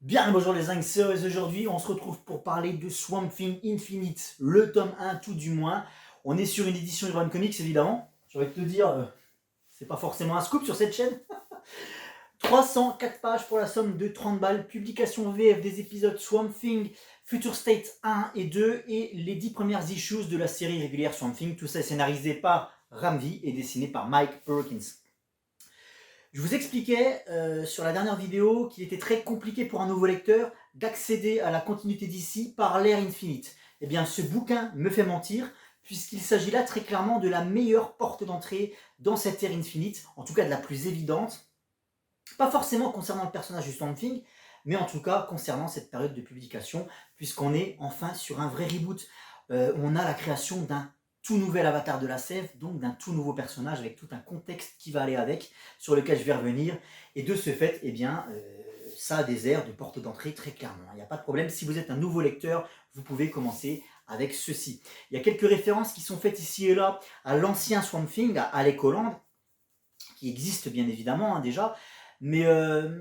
Bien, bonjour les zincs, c'est Oz. Aujourd'hui on se retrouve pour parler de Swamp Thing Infinite, le tome 1 tout du moins. On est sur une édition Iron Comics évidemment. Je vais te dire, c'est pas forcément un scoop sur cette chaîne. 304 pages pour la somme de 30 balles, publication VF des épisodes Swamp Thing, Future State 1 et 2 et les 10 premières issues de la série régulière Swamp Thing. Tout ça est scénarisé par Ramvi et dessiné par Mike Perkins. Je vous expliquais sur la dernière vidéo qu'il était très compliqué pour un nouveau lecteur d'accéder à la continuité d'ici par l'ère Infinite. Eh bien, ce bouquin me fait mentir, puisqu'il s'agit là très clairement de la meilleure porte d'entrée dans cette ère Infinite, en tout cas de la plus évidente. Pas forcément concernant le personnage du Swamp Thing, mais en tout cas concernant cette période de publication, puisqu'on est enfin sur un vrai reboot. On a la création d'un tout nouvel avatar de la sève, donc d'un tout nouveau personnage avec tout un contexte qui va aller avec, sur lequel je vais revenir. Et de ce fait, eh bien, ça a des airs de porte d'entrée très clairement. Il n'y a pas de problème, si vous êtes un nouveau lecteur, vous pouvez commencer avec ceci. Il y a quelques références qui sont faites ici et là à l'ancien Swamp Thing, à Alec Holland, qui existe bien évidemment déjà, mais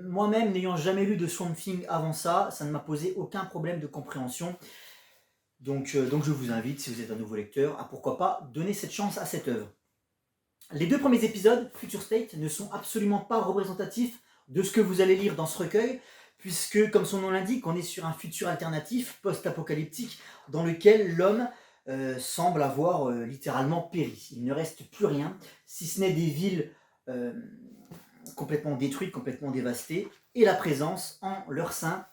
moi-même, n'ayant jamais lu de Swamp Thing avant ça, ça ne m'a posé aucun problème de compréhension. Donc je vous invite, si vous êtes un nouveau lecteur, à pourquoi pas donner cette chance à cette œuvre. Les deux premiers épisodes, Future State, ne sont absolument pas représentatifs de ce que vous allez lire dans ce recueil, puisque, comme son nom l'indique, on est sur un futur alternatif, post-apocalyptique, dans lequel l'homme semble avoir littéralement péri. Il ne reste plus rien, si ce n'est des villes complètement détruites, complètement dévastées, et la présence en leur sein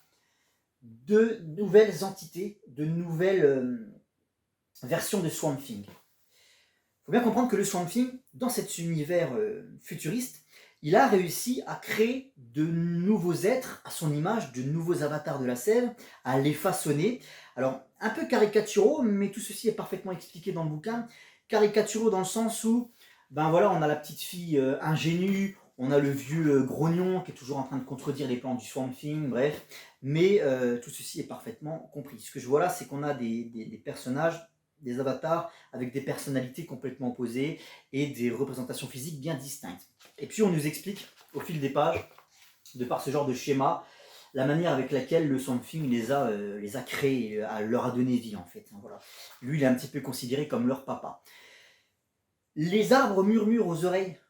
de nouvelles entités, de nouvelles versions de Swamp Thing. Il faut bien comprendre que le Swamp Thing, dans cet univers futuriste, il a réussi à créer de nouveaux êtres à son image, de nouveaux avatars de la sève, à les façonner. Alors, un peu caricaturaux, mais tout ceci est parfaitement expliqué dans le bouquin. Caricaturaux dans le sens où, ben voilà, on a la petite fille ingénue, on a le vieux grognon qui est toujours en train de contredire les plans du Swamp Thing, bref. Mais tout ceci est parfaitement compris. Ce que je vois là, c'est qu'on a des personnages, des avatars avec des personnalités complètement opposées et des représentations physiques bien distinctes. Et puis on nous explique au fil des pages, de par ce genre de schéma, la manière avec laquelle le Swamp Thing les a créés, leur a donné vie en fait. Voilà. Lui, il est un petit peu considéré comme leur papa. Les arbres murmurent aux oreilles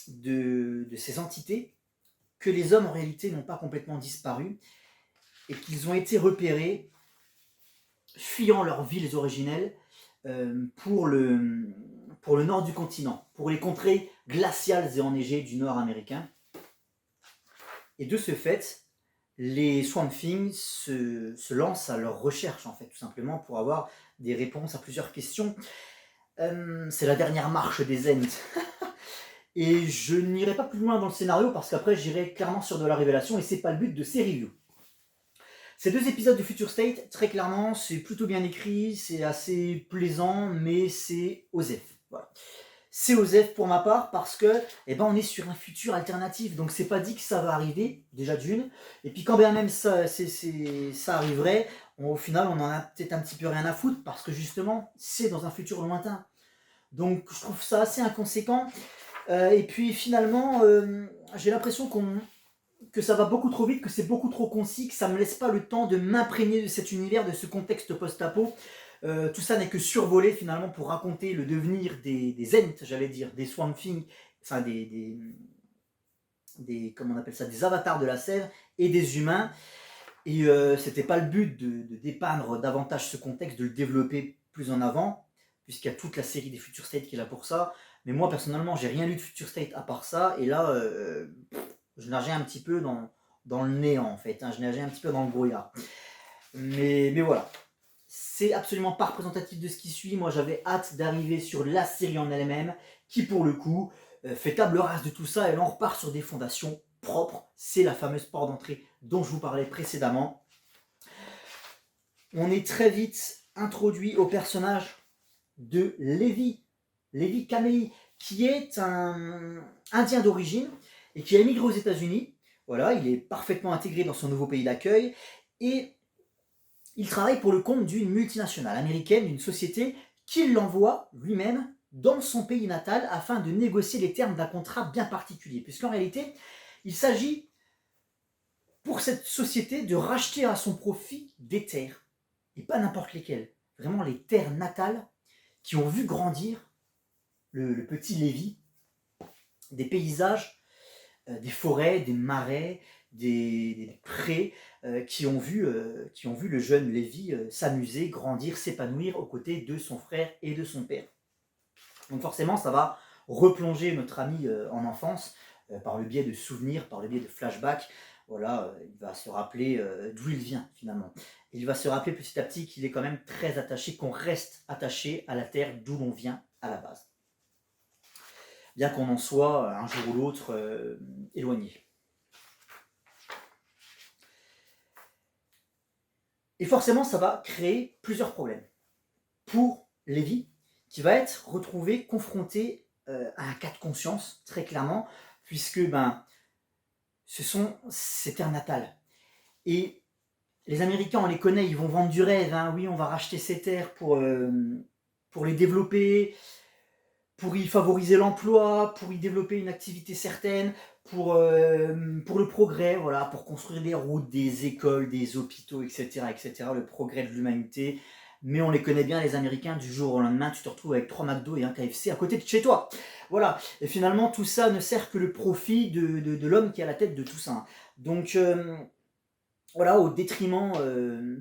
de ces entités que les hommes en réalité n'ont pas complètement disparu et qu'ils ont été repérés fuyant leurs villes originelles pour le nord du continent, pour les contrées glaciales et enneigées du nord américain. Et de ce fait, les Swamp Thing se lancent à leur recherche, en fait, tout simplement pour avoir des réponses à plusieurs questions. C'est la dernière marche des Ents. Et je n'irai pas plus loin dans le scénario parce qu'après j'irai clairement sur de la révélation et c'est pas le but de ces reviews. Ces deux épisodes de Future State, très clairement, c'est plutôt bien écrit, c'est assez plaisant, mais c'est osef. Voilà. C'est osef pour ma part parce que, on est sur un futur alternatif, donc c'est pas dit que ça va arriver, déjà d'une, et puis quand bien même ça arriverait, au final on en a peut-être un petit peu rien à foutre parce que justement c'est dans un futur lointain. Donc je trouve ça assez inconséquent, et puis finalement j'ai l'impression que ça va beaucoup trop vite, que c'est beaucoup trop concis, que ça ne me laisse pas le temps de m'imprégner de cet univers, de ce contexte post-apo. Tout ça n'est que survolé finalement pour raconter le devenir des Ents, j'allais dire, des Swamp Thing, enfin comment on appelle ça, des avatars de la sève et des humains. Et c'était pas le but de dépeindre davantage ce contexte, de le développer plus en avant, puisqu'il y a toute la série des Future State qui est là pour ça. Mais moi personnellement, j'ai rien lu de Future State à part ça, et là, je nageais un petit peu dans le néant en fait, je nageais un petit peu dans le brouillard. Mais voilà, c'est absolument pas représentatif de ce qui suit. Moi j'avais hâte d'arriver sur la série en elle-même, qui pour le coup fait table rase de tout ça, et là on repart sur des fondations propres. C'est la fameuse porte d'entrée dont je vous parlais précédemment. On est très vite introduit au personnage de Levi Kamei, qui est un Indien d'origine et qui a émigré aux États-Unis. Voilà, il est parfaitement intégré dans son nouveau pays d'accueil et il travaille pour le compte d'une multinationale américaine, d'une société qui l'envoie lui-même dans son pays natal afin de négocier les termes d'un contrat bien particulier. Puisqu'en réalité, il s'agit pour cette société de racheter à son profit des terres, et pas n'importe lesquelles, vraiment les terres natales qui ont vu grandir le petit Lévi, des paysages, des forêts, des marais, des prés qui ont vu le jeune Lévi s'amuser, grandir, s'épanouir aux côtés de son frère et de son père. Donc forcément, ça va replonger notre ami en enfance par le biais de souvenirs, par le biais de flashbacks. Voilà, il va se rappeler d'où il vient finalement. Il va se rappeler petit à petit qu'il est quand même très attaché, qu'on reste attaché à la terre d'où l'on vient à la base. Bien qu'on en soit un jour ou l'autre éloigné. Et forcément, ça va créer plusieurs problèmes. Pour Lévi, qui va être retrouvé confronté à un cas de conscience, très clairement, puisque ce sont ses terres natales. Et les Américains, on les connaît, ils vont vendre du rêve, hein. Oui, on va racheter ces terres pour les développer, pour y favoriser l'emploi, pour y développer une activité certaine, pour le progrès, voilà, pour construire des routes, des écoles, des hôpitaux, etc., etc., le progrès de l'humanité. Mais on les connaît bien, les Américains, du jour au lendemain, tu te retrouves avec 3 McDo et un KFC à côté de chez toi. Voilà, et finalement, tout ça ne sert que le profit de l'homme qui est à la tête de tout ça. Donc, voilà, au détriment,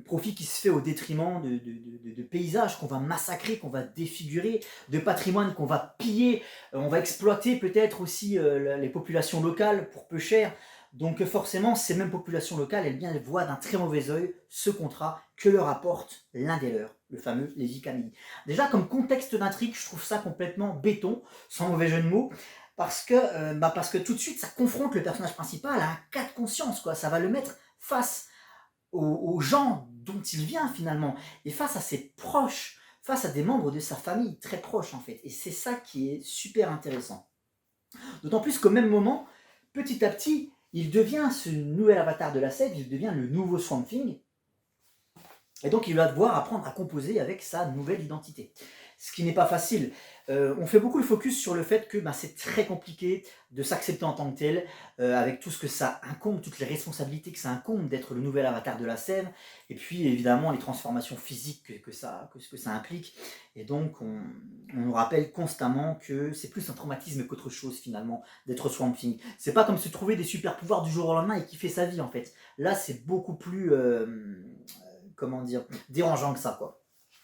profit qui se fait au détriment de paysages qu'on va massacrer, qu'on va défigurer, de patrimoine qu'on va piller, on va exploiter peut-être aussi les populations locales pour peu cher. Donc forcément, ces mêmes populations locales, elles voient d'un très mauvais œil ce contrat que leur apporte l'un des leurs, le fameux Lévi Camilli. Déjà, comme contexte d'intrigue, je trouve ça complètement béton, sans mauvais jeu de mots, parce que tout de suite, ça confronte le personnage principal à un cas de conscience, quoi. Ça va le mettre face aux gens dont il vient finalement, et face à ses proches, face à des membres de sa famille très proches en fait. Et c'est ça qui est super intéressant. D'autant plus qu'au même moment, petit à petit, il devient ce nouvel avatar de la scène, il devient le nouveau Swamp Thing, et donc il va devoir apprendre à composer avec sa nouvelle identité. Ce qui n'est pas facile. On fait beaucoup le focus sur le fait que c'est très compliqué de s'accepter en tant que tel, avec tout ce que ça incombe, toutes les responsabilités que ça incombe d'être le nouvel avatar de la scène, et puis évidemment les transformations physiques que ça implique. Et donc on nous rappelle constamment que c'est plus un traumatisme qu'autre chose finalement d'être Swamp Thing. C'est pas comme se trouver des super pouvoirs du jour au lendemain et kiffer sa vie en fait. Là c'est beaucoup plus dérangeant que ça, quoi.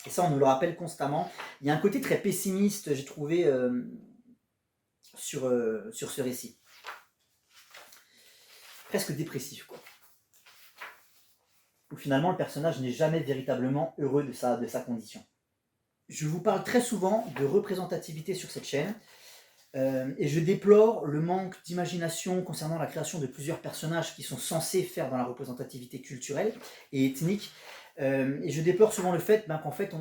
Et ça, on nous le rappelle constamment. Il y a un côté très pessimiste, j'ai trouvé, sur ce récit. Presque dépressif, quoi. Où finalement, le personnage n'est jamais véritablement heureux de sa condition. Je vous parle très souvent de représentativité sur cette chaîne, et je déplore le manque d'imagination concernant la création de plusieurs personnages qui sont censés faire dans la représentativité culturelle et ethnique. Et je déplore souvent le fait qu'en fait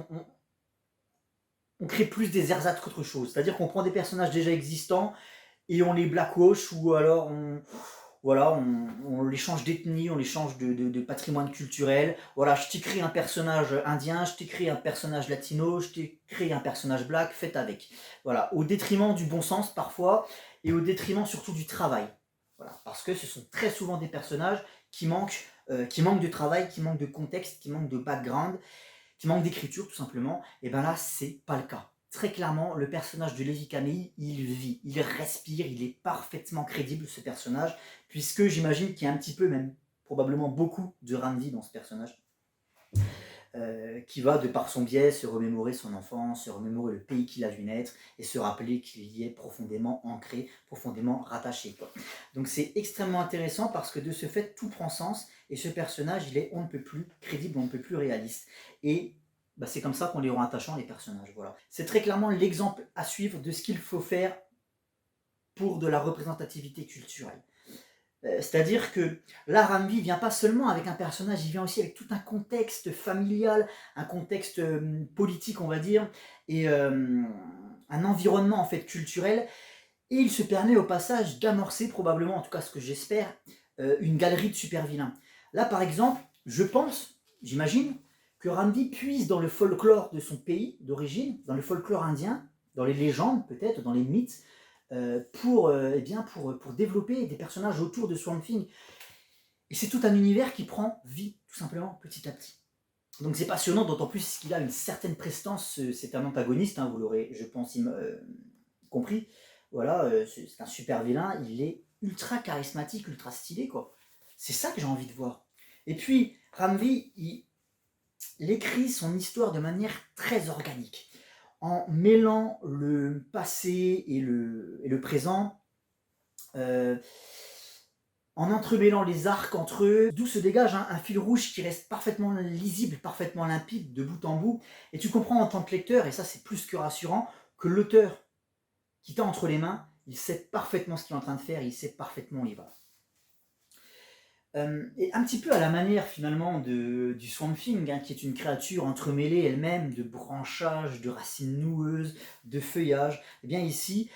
on crée plus des ersatz qu'autre chose. C'est-à-dire qu'on prend des personnages déjà existants et on les blackwash, ou alors on les change d'ethnie, on les change de patrimoine culturel. Voilà, je t'écris un personnage indien, je t'écris un personnage latino, je t'écris un personnage black, faites avec. Voilà, au détriment du bon sens parfois, et au détriment surtout du travail. Voilà, parce que ce sont très souvent des personnages qui manquent de travail, qui manquent de contexte, qui manquent de background, qui manquent d'écriture tout simplement. Et bien là, c'est pas le cas. Très clairement, le personnage de Lévi Camilli, il vit, il respire, il est parfaitement crédible ce personnage, puisque j'imagine qu'il y a un petit peu, même probablement beaucoup de Randy dans ce personnage, qui va, de par son biais, se remémorer son enfance, se remémorer le pays qu'il a vu naître, et se rappeler qu'il y est profondément ancré, profondément rattaché, quoi. Donc c'est extrêmement intéressant parce que de ce fait, tout prend sens, et ce personnage, il est on ne peut plus crédible, on ne peut plus réaliste. Et c'est comme ça qu'on les rend attachants, les personnages. Voilà. C'est très clairement l'exemple à suivre de ce qu'il faut faire pour de la représentativité culturelle. C'est-à-dire que là, Randy vient pas seulement avec un personnage, il vient aussi avec tout un contexte familial, un contexte politique, on va dire, et un environnement en fait culturel. Et il se permet au passage d'amorcer, probablement, en tout cas ce que j'espère, une galerie de super vilains. Là, par exemple, je pense, j'imagine, que Randy puise dans le folklore de son pays d'origine, dans le folklore indien, dans les légendes peut-être, dans les mythes, pour développer des personnages autour de Swamp Thing. Et Et c'est tout un univers qui prend vie, tout simplement, petit à petit. Donc c'est passionnant, d'autant plus qu'il a une certaine prestance. C'est un antagoniste, hein, vous l'aurez, je pense, compris. Voilà, c'est un super vilain, il est ultra charismatique, ultra stylé, quoi. C'est ça que j'ai envie de voir. Et puis, Ramvi, il écrit son histoire de manière très organique, en mêlant le passé et le présent, euh, en entremêlant les arcs entre eux, d'où se dégage un fil rouge qui reste parfaitement lisible, parfaitement limpide, de bout en bout, et tu comprends en tant que lecteur, et ça c'est plus que rassurant, que l'auteur qui t'a entre les mains, il sait parfaitement ce qu'il est en train de faire, il sait parfaitement où il va. Et un petit peu à la manière finalement du Swamp Thing, hein, qui est une créature entremêlée elle-même de branchages, de racines noueuses, de feuillages, et bien ici,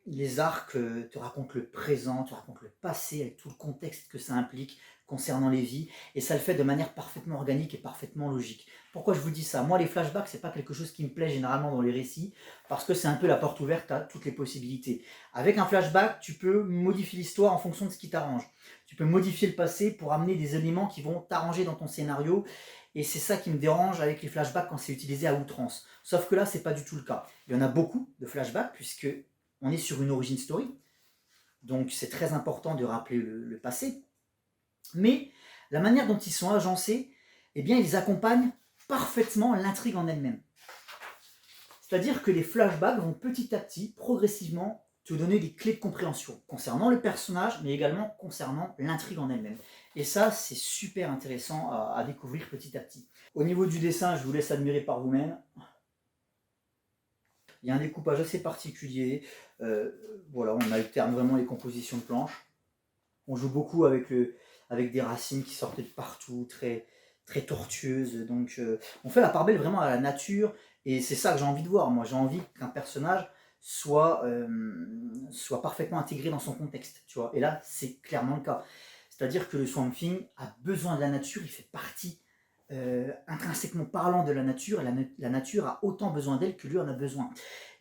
les arcs te racontent le présent, te racontent le passé, avec tout le contexte que ça implique concernant les vies, et ça le fait de manière parfaitement organique et parfaitement logique. Pourquoi je vous dis ça? Moi, les flashbacks, c'est pas quelque chose qui me plaît généralement dans les récits, parce que c'est un peu la porte ouverte à toutes les possibilités. Avec un flashback, tu peux modifier l'histoire en fonction de ce qui t'arrange. Tu peux modifier le passé pour amener des éléments qui vont t'arranger dans ton scénario, et c'est ça qui me dérange avec les flashbacks quand c'est utilisé à outrance. Sauf que là, c'est pas du tout le cas. Il y en a beaucoup de flashbacks, puisque on est sur une origin story, donc c'est très important de rappeler le passé, mais la manière dont ils sont agencés, eh bien, ils accompagnent parfaitement l'intrigue en elle-même. C'est-à-dire que les flashbacks vont petit à petit, progressivement, te donner des clés de compréhension concernant le personnage, mais également concernant l'intrigue en elle-même. Et ça, c'est super intéressant à découvrir petit à petit. Au niveau du dessin, je vous laisse admirer par vous-même. Il y a un découpage assez particulier. Voilà, on alterne vraiment les compositions de planches. On joue beaucoup avec des racines qui sortent de partout, très, très tortueuses. Donc on fait la part belle vraiment à la nature. Et c'est ça que j'ai envie de voir. Moi, j'ai envie qu'un personnage soit parfaitement intégré dans son contexte. Tu vois. Et là, c'est clairement le cas. C'est-à-dire que le Swamp Thing a besoin de la nature, il fait partie intrinsèquement parlant de la nature, et la nature a autant besoin d'elle que lui en a besoin.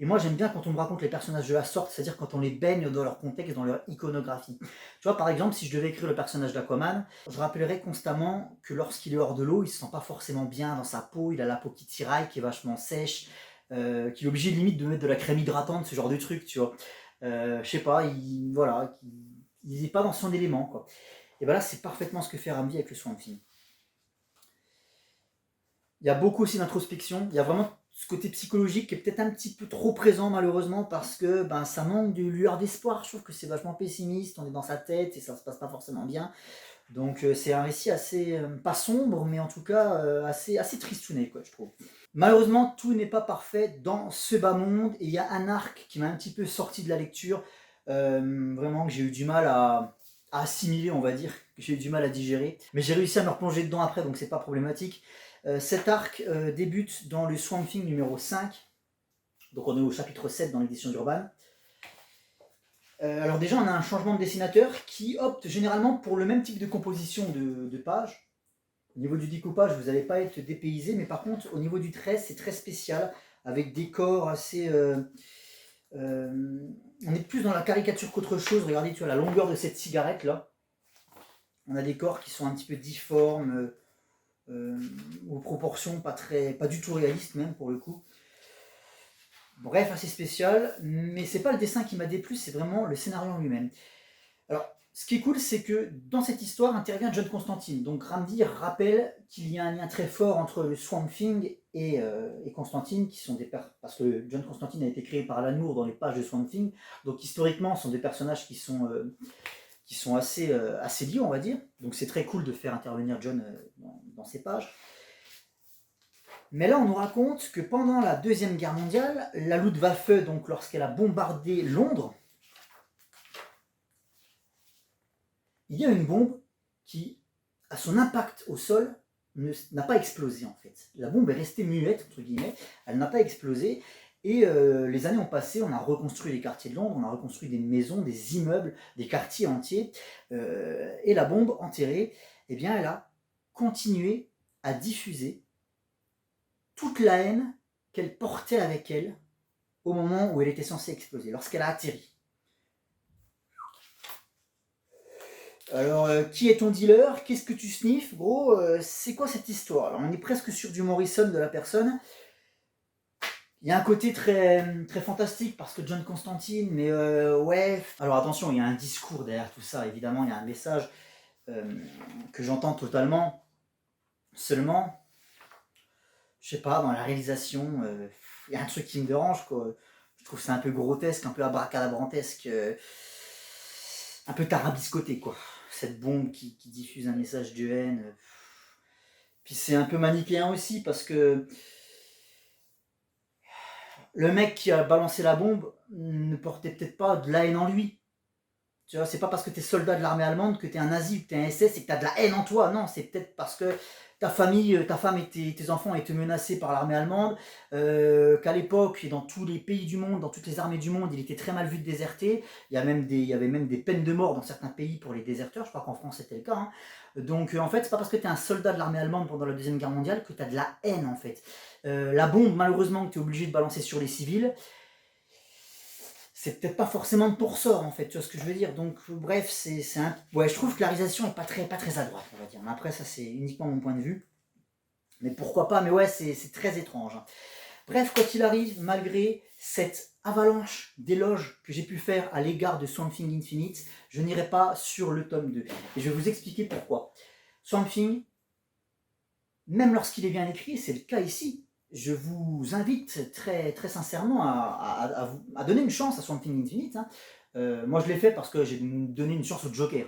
Et moi j'aime bien quand on me raconte les personnages de la sorte, c'est-à-dire quand on les baigne dans leur contexte, dans leur iconographie. Tu vois, par exemple, si je devais écrire le personnage d'Aquaman, je rappellerais constamment que lorsqu'il est hors de l'eau, il se sent pas forcément bien dans sa peau, il a la peau qui tiraille, qui est vachement sèche, qu'il est obligé limite de mettre de la crème hydratante, ce genre de truc, tu vois. Je sais pas, voilà, il n'est pas dans son élément, quoi. Et ben là, c'est parfaitement ce que fait Ramvi avec le Swamp Thing. Il y a beaucoup aussi d'introspection, il y a vraiment ce côté psychologique qui est peut-être un petit peu trop présent malheureusement parce que ça manque de lueur d'espoir. Je trouve que c'est vachement pessimiste, on est dans sa tête et ça se passe pas forcément bien. Donc c'est un récit assez, pas sombre, mais en tout cas assez tristouné, quoi, je trouve. Malheureusement, tout n'est pas parfait dans ce bas monde et il y a un arc qui m'a un petit peu sorti de la lecture, vraiment que j'ai eu du mal à assimiler, on va dire, que j'ai eu du mal à digérer. Mais j'ai réussi à me replonger dedans après, donc c'est pas problématique. Cet arc débute dans le Swamp Thing numéro 5, donc on est au chapitre 7 dans l'édition d'Urban. Alors déjà on a un changement de dessinateur qui opte généralement pour le même type de composition de pages. Au niveau du découpage vous n'allez pas être dépaysé, mais par contre au niveau du trait c'est très spécial, avec des corps assez... on est plus dans la caricature qu'autre chose. Regardez, tu vois la longueur de cette cigarette là. On a des corps qui sont un petit peu difformes, aux proportions pas du tout réalistes même pour le coup. Bref, assez spécial, mais c'est pas le dessin qui m'a déplu, c'est vraiment le scénario en lui-même. Alors, ce qui est cool, c'est que dans cette histoire intervient John Constantine. Donc Ramvi rappelle qu'il y a un lien très fort entre le Swamp Thing et Constantine, qui sont parce que John Constantine a été créé par Alan Moore dans les pages de Swamp Thing, donc historiquement, ce sont des personnages qui sont assez liés, on va dire. Donc c'est très cool de faire intervenir John dans ces pages. Mais là, on nous raconte que pendant la Deuxième Guerre mondiale, la Luftwaffe, donc lorsqu'elle a bombardé Londres, il y a une bombe qui, à son impact au sol, n'a pas explosé en fait. La bombe est restée muette, entre guillemets, elle n'a pas explosé. Et les années ont passé, on a reconstruit les quartiers de Londres, on a reconstruit des maisons, des immeubles, des quartiers entiers. Et la bombe enterrée, eh bien, elle a continué à diffuser toute la haine qu'elle portait avec elle au moment où elle était censée exploser, lorsqu'elle a atterri. Alors, qui est ton dealer? Qu'est-ce que tu sniffes? Gros, c'est quoi cette histoire? Alors, on est presque sur du Morrison de la personne. Il y a un côté très, très fantastique parce que John Constantine, mais ouais. Alors attention, il y a un discours derrière tout ça, évidemment, il y a un message que j'entends totalement. Seulement, je sais pas, dans la réalisation, il y a un truc qui me dérange, quoi. Je trouve ça un peu grotesque, un peu abracadabrantesque, un peu tarabiscoté, quoi. Cette bombe qui diffuse un message de haine. Puis c'est un peu manichéen aussi, parce que le mec qui a balancé la bombe ne portait peut-être pas de la haine en lui. Tu vois, c'est pas parce que t'es soldat de l'armée allemande que t'es un nazi ou que t'es un SS et que t'as de la haine en toi. Non, c'est peut-être parce que ta famille, ta femme et tes enfants étaient menacés par l'armée allemande, qu'à l'époque, et dans tous les pays du monde, dans toutes les armées du monde, il était très mal vu de déserter. Il y avait même des peines de mort dans certains pays pour les déserteurs. Je crois qu'en France, c'était le cas, hein. Donc, en fait, c'est pas parce que t'es un soldat de l'armée allemande pendant la Deuxième Guerre mondiale que t'as de la haine, en fait. La bombe, malheureusement, que t'es obligé de balancer sur les civils, c'est peut-être pas forcément de ton ressort en fait, tu vois ce que je veux dire. Donc bref, c'est un... Ouais, je trouve que la réalisation est pas très à droite, on va dire. Mais après, ça c'est uniquement mon point de vue. Mais pourquoi pas, mais ouais, c'est très étrange, hein. Bref, quoi qu'il arrive, malgré cette avalanche d'éloges que j'ai pu faire à l'égard de Swamp Thing Infinite, je n'irai pas sur le tome 2. Et je vais vous expliquer pourquoi. Swamp Thing, même lorsqu'il est bien écrit, c'est le cas ici, je vous invite très, très sincèrement à donner une chance à Swamp Thing Infinite, hein. Moi je l'ai fait parce que j'ai donné une chance au Joker.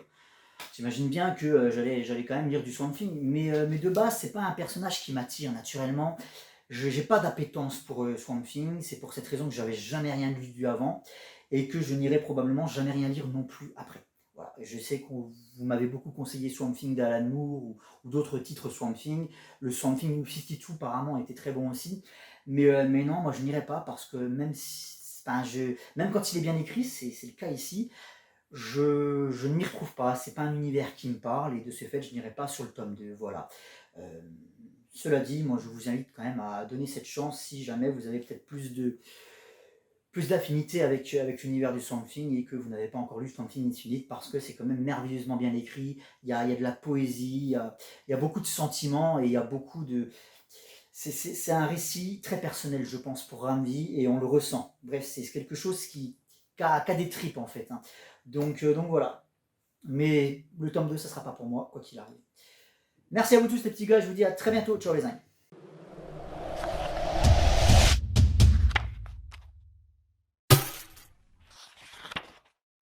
J'imagine bien que j'allais quand même lire du Swamp Thing, mais de base c'est pas un personnage qui m'attire naturellement. Je n'ai pas d'appétence pour Swamp Thing, c'est pour cette raison que j'avais jamais rien lu avant et que je n'irai probablement jamais rien lire non plus après. Voilà. Je sais que vous m'avez beaucoup conseillé Swamp Thing d'Alan Moore ou d'autres titres Swamp Thing. Le Swamp Thing 52 apparemment était très bon aussi. Mais non, moi je n'irai pas parce que même, si, enfin, même quand il est bien écrit, c'est le cas ici, je ne m'y retrouve pas. C'est pas un univers qui me parle et de ce fait je n'irai pas sur le tome 2. Voilà. Euh, Cela dit, moi je vous invite quand même à donner cette chance si jamais vous avez peut-être plus d'affinité avec l'univers du Swamp Thing et que vous n'avez pas encore lu Swamp Thing Infinite parce que c'est quand même merveilleusement bien écrit, il y a de la poésie, il y a beaucoup de sentiments et il y a beaucoup de... C'est un récit très personnel je pense pour Randy et on le ressent. Bref, c'est quelque chose qui a des tripes en fait, hein. Donc voilà. Mais le tome 2 ça sera pas pour moi, quoi qu'il arrive. Merci à vous tous les petits gars, je vous dis à très bientôt, ciao les uns.